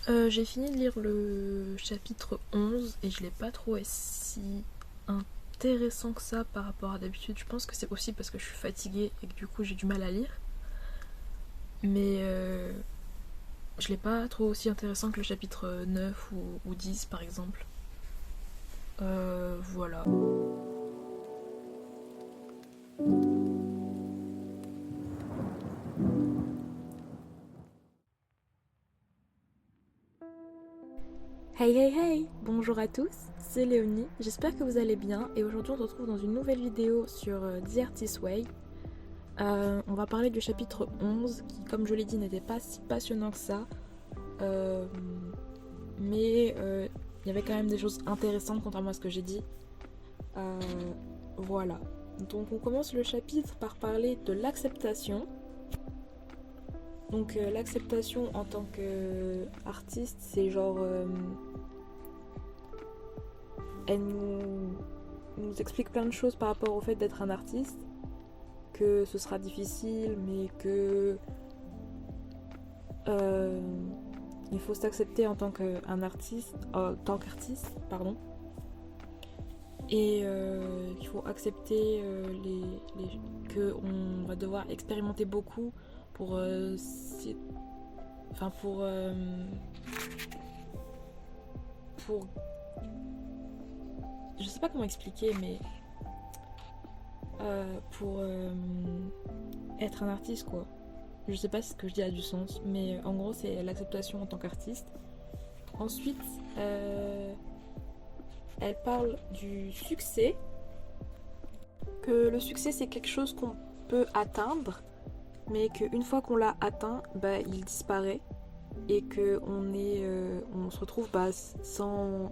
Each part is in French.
J'ai fini de lire le chapitre 11 et je l'ai pas trouvé si intéressant que ça par rapport à d'habitude. Je pense que c'est aussi parce que je suis fatiguée et que du coup j'ai du mal à lire. Mais je l'ai pas trouvé aussi intéressant que le chapitre 9 ou 10 par exemple. Voilà. Hey hey hey, bonjour à tous, c'est Léonie, j'espère que vous allez bien et aujourd'hui on se retrouve dans une nouvelle vidéo sur The Artist Way. On va parler du chapitre 11 qui, comme je l'ai dit, n'était pas si passionnant que ça, mais il y avait quand même des choses intéressantes contrairement à ce que j'ai dit. Voilà, donc on commence le chapitre par parler de l'acceptation. Donc l'acceptation en tant qu'artiste, c'est genre... elle nous explique plein de choses par rapport au fait d'être un artiste, que ce sera difficile, mais que il faut s'accepter en tant qu'artiste, pardon, et qu'il faut accepter qu'on va devoir expérimenter beaucoup pour pour je sais pas comment expliquer, mais pour être un artiste, quoi. Je sais pas si ce que je dis a du sens, mais en gros c'est l'acceptation en tant qu'artiste. Ensuite, elle parle du succès, que le succès c'est quelque chose qu'on peut atteindre, mais qu'une fois qu'on l'a atteint, bah, il disparaît et on se retrouve sans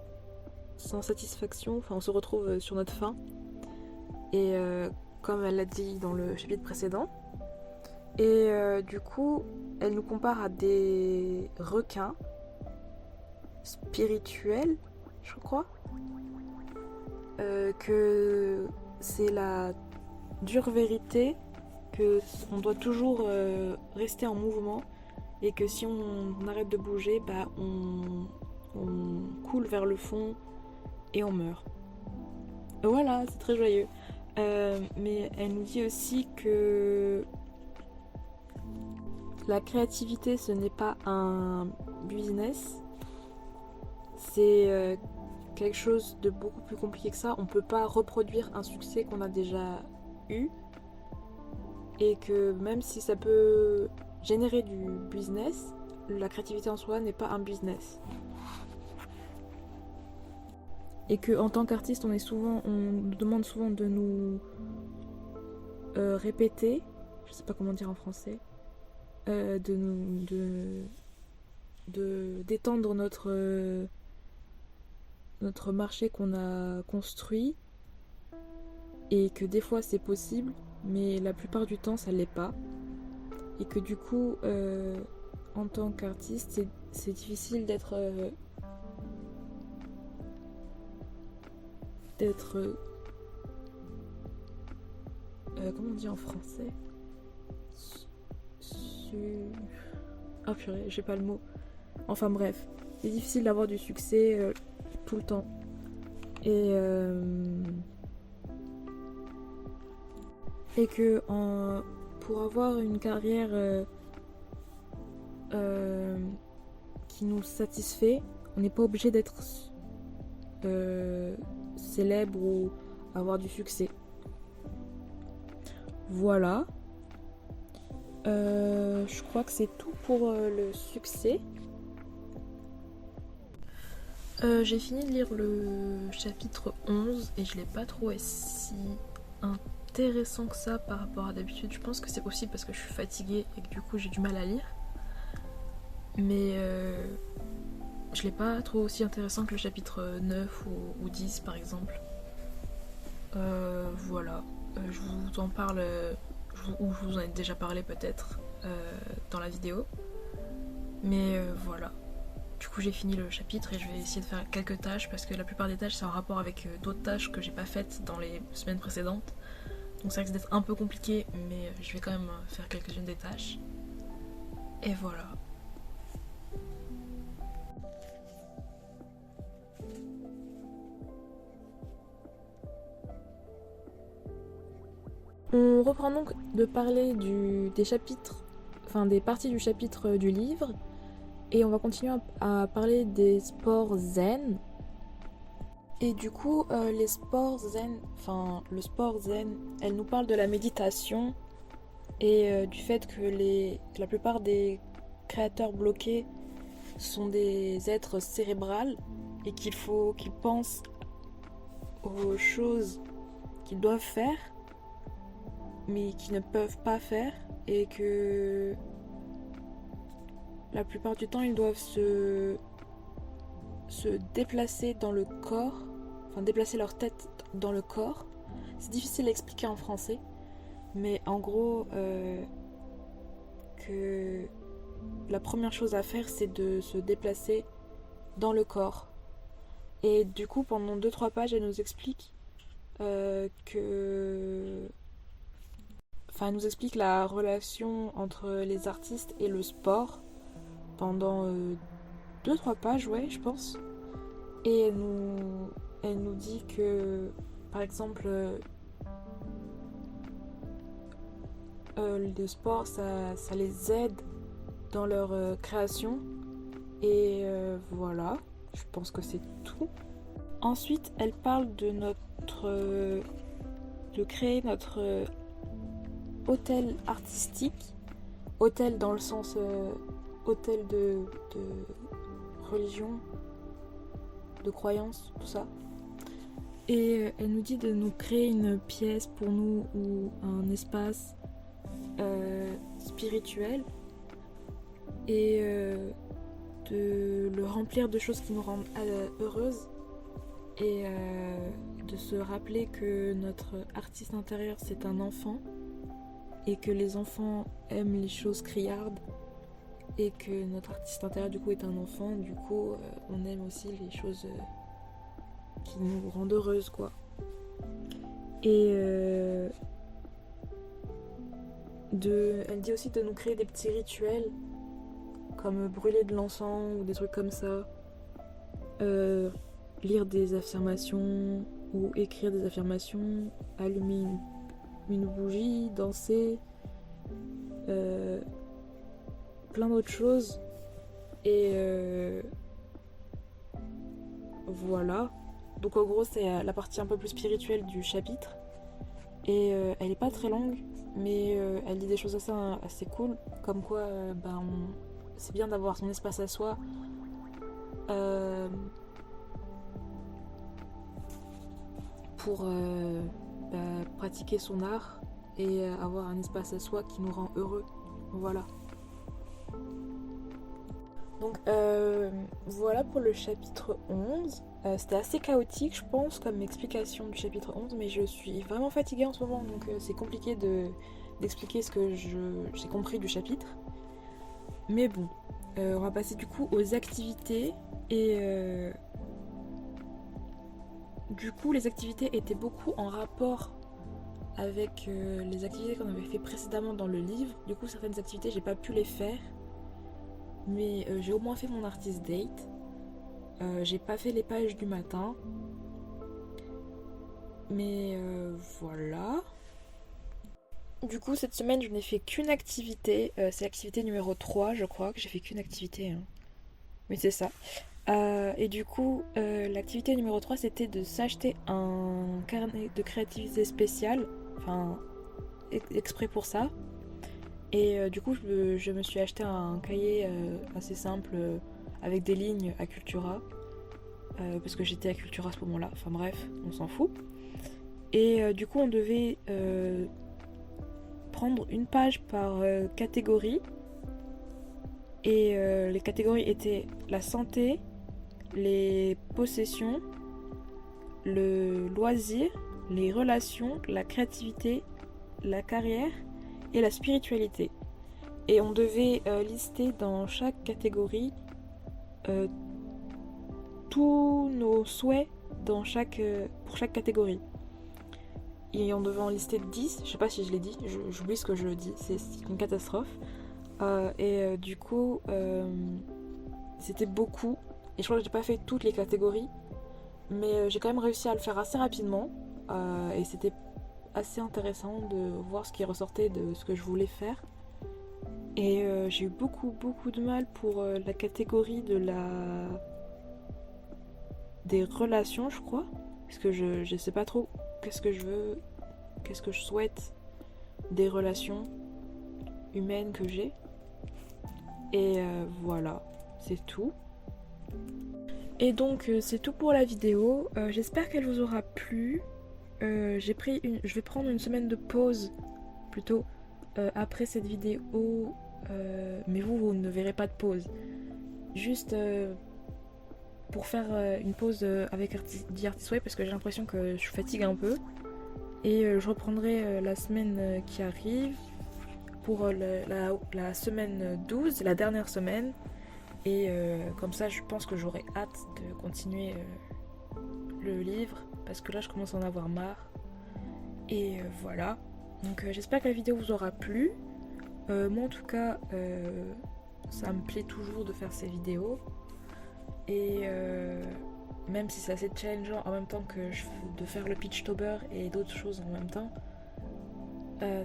satisfaction, enfin on se retrouve sur notre faim. Et comme elle l'a dit dans le chapitre précédent. Et du coup, elle nous compare à des requins spirituels, je crois. Que c'est la dure vérité, que on doit toujours rester en mouvement et que si on arrête de bouger, bah on coule vers le fond et on meurt. Voilà, c'est très joyeux. Mais elle nous dit aussi que la créativité, ce n'est pas un business, c'est quelque chose de beaucoup plus compliqué que ça. On ne peut pas reproduire un succès qu'on a déjà eu, et que même si ça peut générer du business, la créativité en soi n'est pas un business. Et que en tant qu'artiste, on nous demande souvent de nous répéter, je sais pas comment dire en français, d'étendre notre marché qu'on a construit, et que des fois c'est possible, mais la plupart du temps ça l'est pas, et que du coup en tant qu'artiste c'est difficile d'être comment on dit en français, ah purée, j'ai pas le mot. Enfin bref, c'est difficile d'avoir du succès tout le temps. Et que pour avoir une carrière qui nous satisfait, on n'est pas obligé d'être célèbre ou avoir du succès. Voilà. Je crois que c'est tout pour le succès. J'ai fini de lire le chapitre 11 et je l'ai pas trouvé si intéressant que ça par rapport à d'habitude. Je pense que c'est aussi parce que je suis fatiguée et que du coup j'ai du mal à lire. Mais je l'ai pas trouvé aussi intéressant que le chapitre 9 ou 10 par exemple. Voilà. Je vous en parle, ou je vous en ai déjà parlé peut-être dans la vidéo. Mais voilà. Du coup j'ai fini le chapitre et je vais essayer de faire quelques tâches parce que la plupart des tâches c'est en rapport avec d'autres tâches que j'ai pas faites dans les semaines précédentes. Donc ça risque d'être un peu compliqué, mais je vais quand même faire quelques-unes des tâches. Et voilà. On reprend donc de parler des chapitres, enfin des parties du chapitre du livre, et on va continuer à parler des sports zen. Et du coup, les sports zen, enfin le sport zen, elle nous parle de la méditation et du fait que la plupart des créateurs bloqués sont des êtres cérébrales et qu'il faut qu'ils pensent aux choses qu'ils doivent faire mais qu'ils ne peuvent pas faire et que la plupart du temps ils doivent se déplacer dans le corps, enfin déplacer leur tête dans le corps. C'est difficile à expliquer en français, mais en gros que la première chose à faire c'est de se déplacer dans le corps. Et du coup pendant 2-3 pages elle nous explique elle nous explique la relation entre les artistes et le sport pendant 2-3 pages, ouais, je pense. Et elle nous dit que, par exemple, le sport, ça les aide dans leur création. Et voilà, je pense que c'est tout. Ensuite, elle parle de créer notre hôtel artistique. Hôtel dans le sens hôtel de religion, de croyance, tout ça. Et elle nous dit de nous créer une pièce pour nous ou un espace spirituel et de le remplir de choses qui nous rendent heureuses et de se rappeler que notre artiste intérieur c'est un enfant et que les enfants aiment les choses criardes et que notre artiste intérieur du coup est un enfant, du coup on aime aussi les choses qui nous rendent heureuses quoi. Et elle dit aussi de nous créer des petits rituels comme brûler de l'encens ou des trucs comme ça, lire des affirmations ou écrire des affirmations, allumer une bougie, danser, plein d'autres choses. Et voilà. Donc en gros c'est la partie un peu plus spirituelle du chapitre. Et elle est pas très longue, mais elle dit des choses assez cool. Comme quoi c'est bien d'avoir son espace à soi. Pour pratiquer son art et avoir un espace à soi qui nous rend heureux. Voilà. Donc voilà pour le chapitre 11. C'était assez chaotique je pense comme explication du chapitre 11, mais je suis vraiment fatiguée en ce moment, donc c'est compliqué d'expliquer ce que j'ai compris du chapitre. Mais bon, on va passer du coup aux activités et du coup les activités étaient beaucoup en rapport avec les activités qu'on avait fait précédemment dans le livre. Du coup certaines activités j'ai pas pu les faire, mais j'ai au moins fait mon artist date. J'ai pas fait les pages du matin, mais voilà. Du coup cette semaine je n'ai fait qu'une activité, c'est l'activité numéro 3 je crois, que j'ai fait qu'une activité hein. Mais c'est ça. Et du coup l'activité numéro 3 c'était de s'acheter un carnet de créativité spécial, enfin exprès pour ça. Et du coup je me suis acheté un cahier assez simple avec des lignes à Cultura, parce que j'étais à Cultura à ce moment là, enfin bref on s'en fout. Et du coup on devait prendre une page par catégorie. Et les catégories étaient la santé, les possessions, le loisir, les relations, la créativité, la carrière et la spiritualité. Et on devait lister dans chaque catégorie tous nos souhaits pour chaque catégorie. Et on devait en lister 10, je sais pas si je l'ai dit, j'oublie ce que je dis, c'est une catastrophe. Du coup, c'était beaucoup. Et je crois que j'ai pas fait toutes les catégories, mais j'ai quand même réussi à le faire assez rapidement. Et c'était assez intéressant de voir ce qui ressortait de ce que je voulais faire. Et j'ai eu beaucoup de mal pour la catégorie des relations, je crois. Parce que je sais pas trop qu'est-ce que je veux, qu'est-ce que je souhaite des relations humaines que j'ai. Et voilà, c'est tout. Et donc c'est tout pour la vidéo. J'espère qu'elle vous aura plu. Je vais prendre une semaine de pause plutôt après cette vidéo. Mais vous ne verrez pas de pause. Juste pour faire une pause avec The Artist Way parce que j'ai l'impression que je fatigue un peu. Et je reprendrai la semaine qui arrive pour la semaine 12, la dernière semaine. Et comme ça, je pense que j'aurai hâte de continuer le livre parce que là, je commence à en avoir marre. Et voilà. Donc j'espère que la vidéo vous aura plu. Moi, en tout cas, ça me plaît toujours de faire ces vidéos. Et même si c'est assez challengeant en même temps que de faire le Pitchtober et d'autres choses en même temps,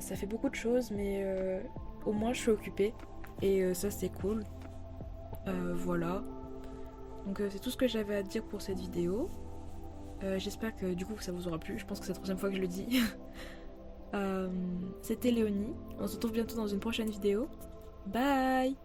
ça fait beaucoup de choses, mais au moins je suis occupée. Et ça, c'est cool. Voilà. Donc c'est tout ce que j'avais à dire pour cette vidéo. J'espère que du coup ça vous aura plu. Je pense que c'est la troisième fois que je le dis. C'était Léonie. On se retrouve bientôt dans une prochaine vidéo. Bye!